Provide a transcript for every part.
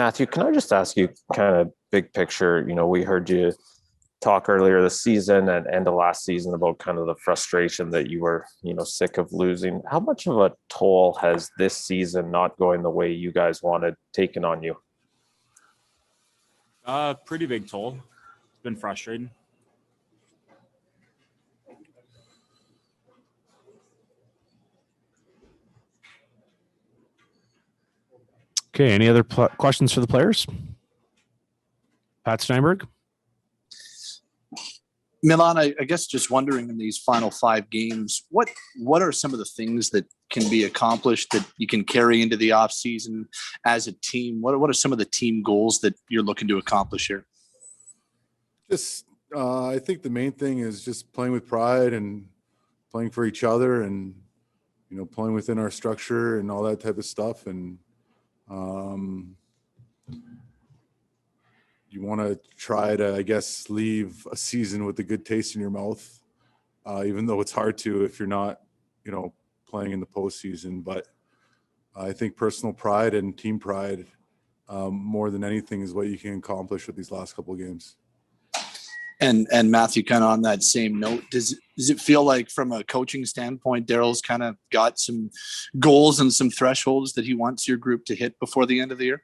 Matthew, can I just ask you kind of big picture? We heard you talk earlier this season and the last season about kind of the frustration that you were, sick of losing. How much of a toll has this season not going the way you guys wanted taken on you? Pretty big toll. It's been frustrating. Okay, any other questions for the players? Pat Steinberg? Milan, I guess just wondering in these final 5 games, what are some of the things that can be accomplished that you can carry into the offseason as a team? What are some of the team goals that you're looking to accomplish here? I think the main thing is just playing with pride and playing for each other and, playing within our structure and all that type of stuff. And you want to try to, I guess, leave a season with a good taste in your mouth, even though it's hard to if you're not, playing in the postseason. But I think personal pride and team pride, more than anything, is what you can accomplish with these last couple of games. And Matthew, kind of on that same note, does it feel like from a coaching standpoint, Daryl's kind of got some goals and some thresholds that he wants your group to hit before the end of the year?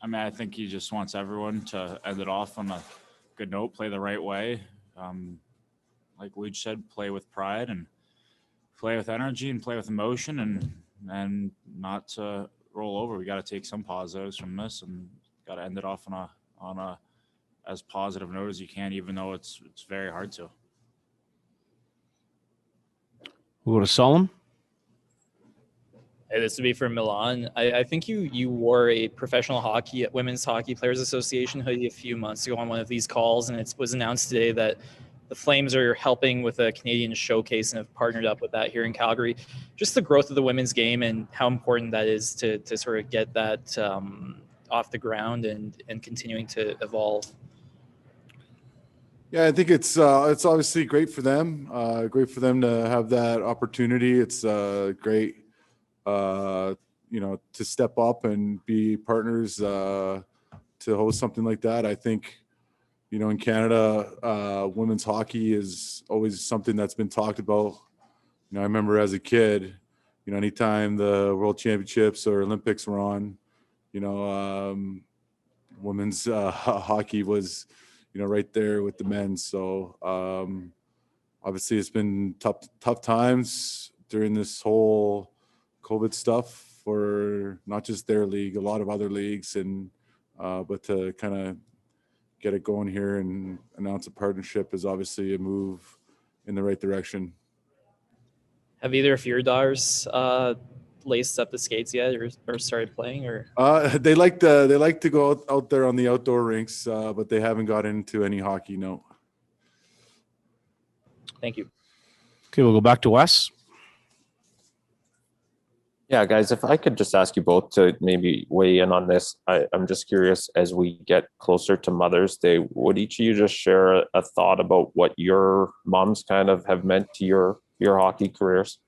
I mean, I think he just wants everyone to end it off on a good note, play the right way. Like Lucic said, play with pride and play with energy and play with emotion and not to roll over. We got to take some positives from this and got to end it off on a as positive note as you can, even though it's very hard to. We'll go to Solomon. Hey, this would be for Milan. I think you wore a professional women's hockey players association hoodie a few months ago on one of these calls, and it was announced today that the Flames are helping with a Canadian showcase and have partnered up with that here in Calgary. Just the growth of the women's game and how important that is to sort of get that off the ground and continuing to evolve. Yeah, I think it's obviously great for them. Great for them to have that opportunity. It's great, to step up and be partners to host something like that. I think, in Canada, women's hockey is always something that's been talked about. I remember as a kid, anytime the World Championships or Olympics were on, women's hockey was right there with the men. So obviously it's been tough times during this whole COVID stuff for not just their league, a lot of other leagues, and but to kind of get it going here and announce a partnership is obviously a move in the right direction. Have either of your daughters laced up the skates yet or started playing? Or they like to go out there on the outdoor rinks, but they haven't got into any hockey. No. Thank you. Okay, we'll go back to Wes. Yeah, guys, if I could just ask you both to maybe weigh in on this. I'm just curious, as we get closer to Mother's Day, would each of you just share a thought about what your moms kind of have meant to your hockey careers?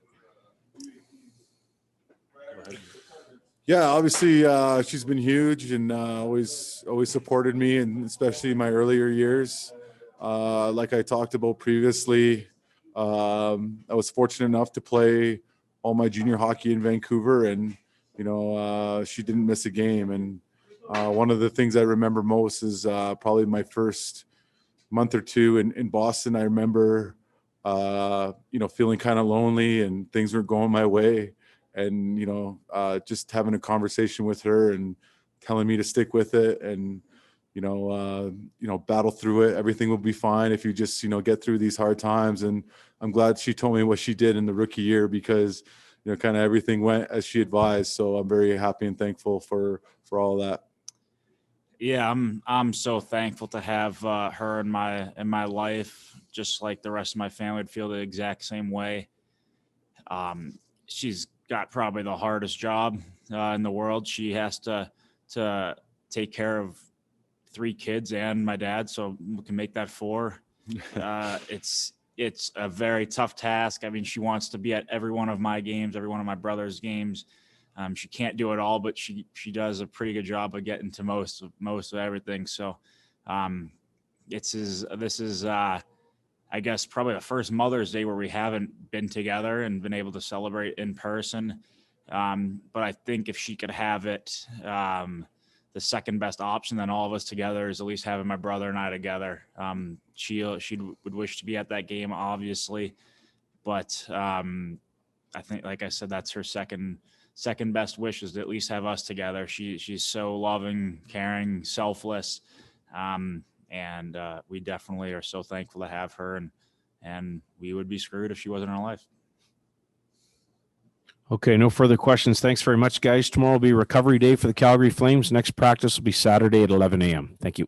Yeah, obviously she's been huge and always supported me, and especially in my earlier years. Like I talked about previously, I was fortunate enough to play all my junior hockey in Vancouver, and she didn't miss a game. And one of the things I remember most is probably my first month or two in Boston. I remember feeling kind of lonely and things weren't going my way, and just having a conversation with her and telling me to stick with it and battle through it. Everything will be fine if you just get through these hard times. And I'm glad she told me what she did in the rookie year, because kind of everything went as she advised. So I'm very happy and thankful for all that. Yeah, I'm so thankful to have her in my life. Just like the rest of my family would feel the exact same way. She's got probably the hardest job in the world. She has to take care of 3 kids and my dad, so we can make that 4. It's a very tough task. I mean, she wants to be at every one of my games, every one of my brother's games. She can't do it all, but she does a pretty good job of getting to most of everything. So this is I guess probably the first Mother's Day where we haven't been together and been able to celebrate in person. But I think if she could have it, the second best option than all of us together is at least having my brother and I together. She would wish to be at that game, obviously, but I think, like I said, that's her second best wish is to at least have us together. She's so loving, caring, selfless, and we definitely are so thankful to have her. And we would be screwed if she wasn't in our life. Okay, no further questions. Thanks very much, guys. Tomorrow will be recovery day for the Calgary Flames. Next practice will be Saturday at 11 a.m. Thank you.